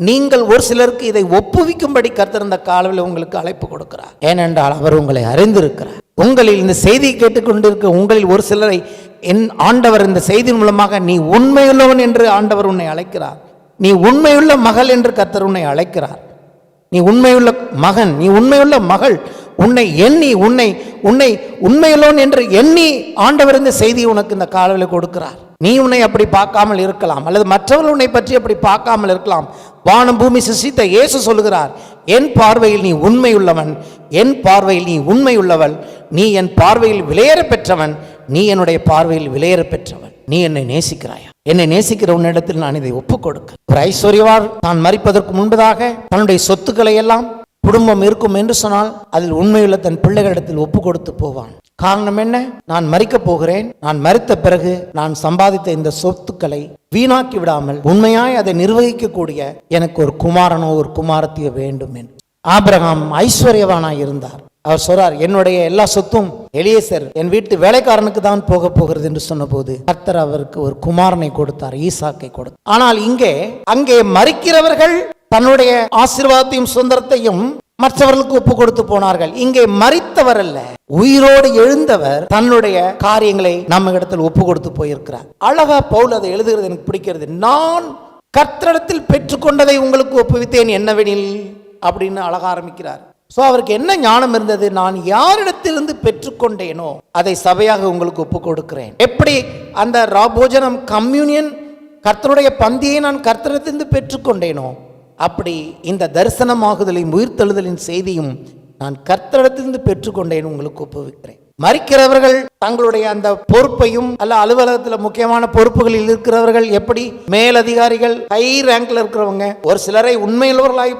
நீங்கள் ஒரு சிலருக்கு இதை ஒப்புவிக்கும்படி கர்த்தர் இந்த காலவில் உங்களுக்கு அழைப்பு கொடுக்கிறார். ஏனென்றால் அவர் உங்களை அறிந்திருக்கிறார். உங்களில் இந்த செய்தியை கேட்டுக்கொண்டிருக்க உங்களில் ஒரு சிலரை என் ஆண்டவர் இந்த செய்தி மூலமாக நீ உண்மையுள்ளவன் என்று ஆண்டவர் உன்னை அழைக்கிறார். நீ உண்மையுள்ள மகள் என்று கர்த்தர் உன்னை அழைக்கிறார். நீ உண்மையுள்ள மகன், நீ உண்மையுள்ள மகள், உன்னை எண்ணி உன்னை உண்மையுள்ளவன் என்று எண்ணி ஆண்டவர் இந்த செய்தியை உனக்கு இந்த காலவில் கொடுக்கிறார். நீ உன்னை அப்படி பார்க்காமல் இருக்கலாம், அல்லது மற்றவர்கள் உன்னை பற்றி அப்படி பார்க்காமல் இருக்கலாம். வானம் பூமி சிருஷ்டித்த இயேசு சொல்லுகிறார், என் பார்வையில் நீ உண்மையுள்ளவன், என் பார்வையில் நீ உண்மையுள்ளவள், நீ என் பார்வையில் விலையேற பெற்றவன், நீ என்னுடைய பார்வையில் விலையேற பெற்றவன். நீ என்னை நேசிக்கிறாயா? என்னை நேசிக்கிற உன்னிடத்தில் நான் இதை ஒப்புக் கொடுக்க. ஒரு ஐஸ்வர்யவான் தான் மரிப்பதற்கு முன்பதாக தன்னுடைய சொத்துக்களை எல்லாம் குடும்பம் இருக்கும் என்று சொன்னால் அதில் உண்மையுள்ள தன் பிள்ளைகளிடத்தில் ஒப்பு கொடுத்து போவான். காரணம் என்ன? நான் மரிக்கப் போகிறேன், நான் மரித்த பிறகு நான் சம்பாதித்த இந்த சொத்துக்களை வீணாக்கி விடாமல் உண்மையாய் அதை நிர்வகிக்கக்கூடிய எனக்கு ஒரு குமாரனோ ஒரு குமாரத்தியோ வேண்டும் என்று. ஆபிரகாம் ஐஸ்வர்யவானாய் இருந்தார். அவர் சொல்றார், என்னுடைய எல்லா சொத்தும் எலியேசர் என் வீட்டு வேலைக்காரனுக்கு தான் போக போகிறது என்று சொன்ன போது கர்த்தர் அவருக்கு ஒரு குமாரனை கொடுத்தார், ஈசாக்கை கொடுத்தார். ஆனால் அங்கே மரிக்கிறவர்கள் தன்னுடைய ஆசீர்வாதத்தையும் சுதந்திரத்தையும் மற்றவர்களுக்கு ஒப்பு கொடுத்து போனார்கள். இங்கே மரித்தவர் அல்ல, உயிரோடு எழுந்தவர் தன்னுடைய காரியங்களை நம்ம இடத்தில் ஒப்பு கொடுத்து போயிருக்கிறார். அழகா பவுல் அதை எழுதுகிறது எனக்கு பிடிக்கிறது. நான் கர்த்தரிடத்தில் பெற்றுக்கொண்டதை உங்களுக்கு ஒப்புவித்தேன் என்னவெனில் அப்படின்னு அழகா ஆரம்பிக்கிறார். அவருக்கு என்ன ஞானம் இருந்தது? நான் யாரிடத்திலிருந்து பெற்றுக்கொண்டேனோ அதை சபையாக உங்களுக்கு ஒப்பு கொடுக்கிறேன். எப்படி அந்த ராபோஜனம் கம்யூனியன் கர்த்தருடைய பந்தியை நான் கர்த்தரிடத்திலிருந்து பெற்றுக்கொண்டேனோ அப்படி இந்த தரிசனமாகுதலையும் உயிர்த்தெழுதலின் செய்தியும் நான் கர்த்தரிடத்திலிருந்து பெற்றுக்கொண்டேன் உங்களுக்கு ஒப்புவிக்கிறேன். மரிக்கிறவர்கள் தங்களுடைய அந்த பொறுப்பையும் அல்ல அலுவலகத்தில் முக்கியமான பொறுப்புகளில் இருக்கிறவர்கள், எப்படி மேலதிகாரிகள் ஹை ரேங்க்ல இருக்கிறவங்க ஒரு சிலரை உண்மையுள்ளவர்களாய்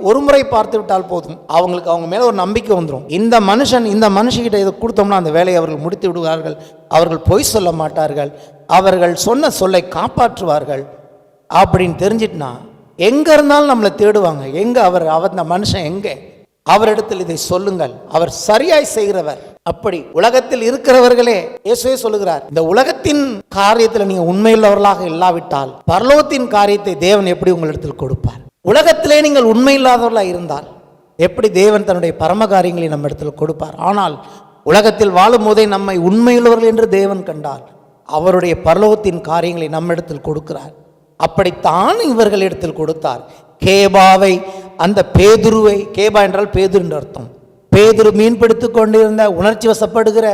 ஒரு முறை பார்த்து விட்டால் போதும், அவங்களுக்கு அவங்க மேல ஒரு நம்பிக்கை வந்துடும். இந்த மனுஷகிட்ட இதை கொடுத்தோம்னா அந்த வேலையை அவர்கள் முடித்து விடுவார்கள், அவர்கள் பொய் சொல்ல மாட்டார்கள், அவர்கள் சொன்ன சொல்லை காப்பாற்றுவார்கள் அப்படின்னு தெரிஞ்சிட்டுனா எங்க இருந்தாலும் நம்மளை தேடுவாங்க. எங்க அந்த மனுஷன் எங்கே, அவரிடத்தில் இதை சொல்லுங்கள், அவர் சரியாய் செய்கிறவர். அப்படி உலகத்தில் இருக்கிறவர்களே இயேசுவே சொல்லுகிறார், இந்த உலகத்தின் காரியத்தில் நீங்க உண்மையுள்ளவர்களாக இல்லாவிட்டால் பரலோகத்தின் காரியத்தை தேவன் எப்படி உங்களிடத்தில் கொடுப்பார்? உலகத்திலே நீங்கள் உண்மையில்லாதவர்களாக இருந்தால் எப்படி தேவன் தன்னுடைய பரம காரியங்களை நம்ம இடத்தில் கொடுப்பார்? ஆனால் உலகத்தில் வாழும் போதே நம்மை உண்மையுள்ளவர்கள் என்று தேவன் கண்டால் அவருடைய பரலோகத்தின் காரியங்களை நம்ம இடத்தில் கொடுக்கிறார். அப்படித்தான் இவர்களிடத்தில் கொடுத்தார். கேபாவை, அந்த பேதுருவை, கேபா என்றால் பேதுரு என்று அர்த்தம், பேதுரு மீன்பிடித்துக் கொண்டிருந்த உணர்ச்சி வசப்படுகிற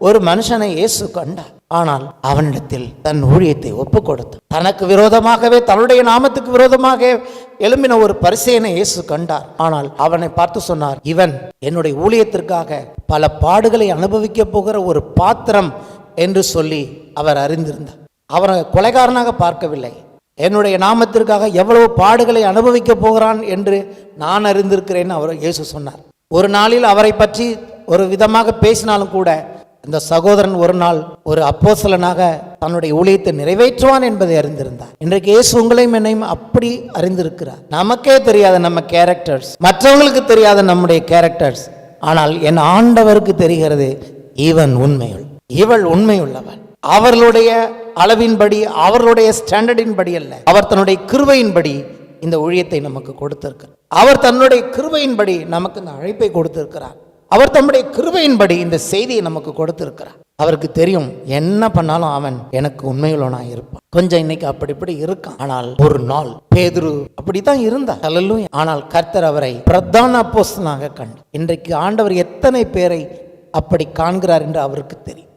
ஒரு மனுஷனை இயேசு கண்டார். ஆனால் அவனிடத்தில் தன் ஊழியத்தை ஒப்பு கொடுத்தார். தனக்கு விரோதமாகவே, தன்னுடைய நாமத்துக்கு விரோதமாக எழும்பின ஒரு பரிசேயனை இயேசு கண்டார். ஆனால் அவனை பார்த்து சொன்னார், இவன் என்னுடைய ஊழியத்திற்காக பல பாடுகளை அனுபவிக்க போகிற ஒரு பாத்திரம் என்று சொல்லி அவர் அறிந்திருந்தார். அவரை கொலைகாரனாக பார்க்கவில்லை, என்னுடைய நாமத்திற்காக எவ்வளவு பாடுகளை அனுபவிக்க போகிறான் என்று நான் அறிந்திருக்கிறேன் அவர் இயேசு சொன்னார். ஒரு நாளில் அவரை பற்றி ஒரு விதமாக பேசினாலும் கூட இந்த சகோதரன் ஒரு நாள் ஒரு அப்போஸ்தலனாக தன்னுடைய ஊழியத்தை நிறைவேற்றுவான் என்பதை அறிந்திருந்தார். இன்றைக்கு இயேசு உங்களையும் என்னையும் அப்படி அறிந்திருக்கிறார். நமக்கே தெரியாத நம்ம கேரக்டர்ஸ், மற்றவங்களுக்கு தெரியாத நம்முடைய கேரக்டர்ஸ், ஆனால் என் ஆண்டவருக்கு தெரிகிறது இவன் உண்மையுள், இவள் உண்மையுள்ளவன். அவர்களுடைய அளவின்படி, அவர்களுடைய ஸ்டாண்டர்டின் படி அல்ல, அவர் தன்னுடைய கிருபையின்படி இந்த ஊழியத்தை நமக்கு கொடுத்திருக்கிறார். அவர் தன்னுடைய கிருபையின்படி நமக்கு இந்த அழைப்பை கொடுத்திருக்கிறார். அவர் தம்முடைய கிருபையின்படி இந்த செய்தியை நமக்கு கொடுத்திருக்கிறார். அவருக்கு தெரியும் என்ன பண்ணாலும் அவன் எனக்கு உண்மையுள்ளவனா இருப்பான். கொஞ்சம் இன்னைக்கு அப்படி இருக்கான், ஆனால் ஒரு நாள் பேதுரு அப்படித்தான் இருந்தார். ஹல்லேலூயா. ஆனால் கர்த்தர் அவரை பிரதான அப்போஸ்தலனாக கண்டு. இன்றைக்கு ஆண்டவர் எத்தனை பேரை அப்படி காண்கிறார் என்று அவருக்கு தெரியும்.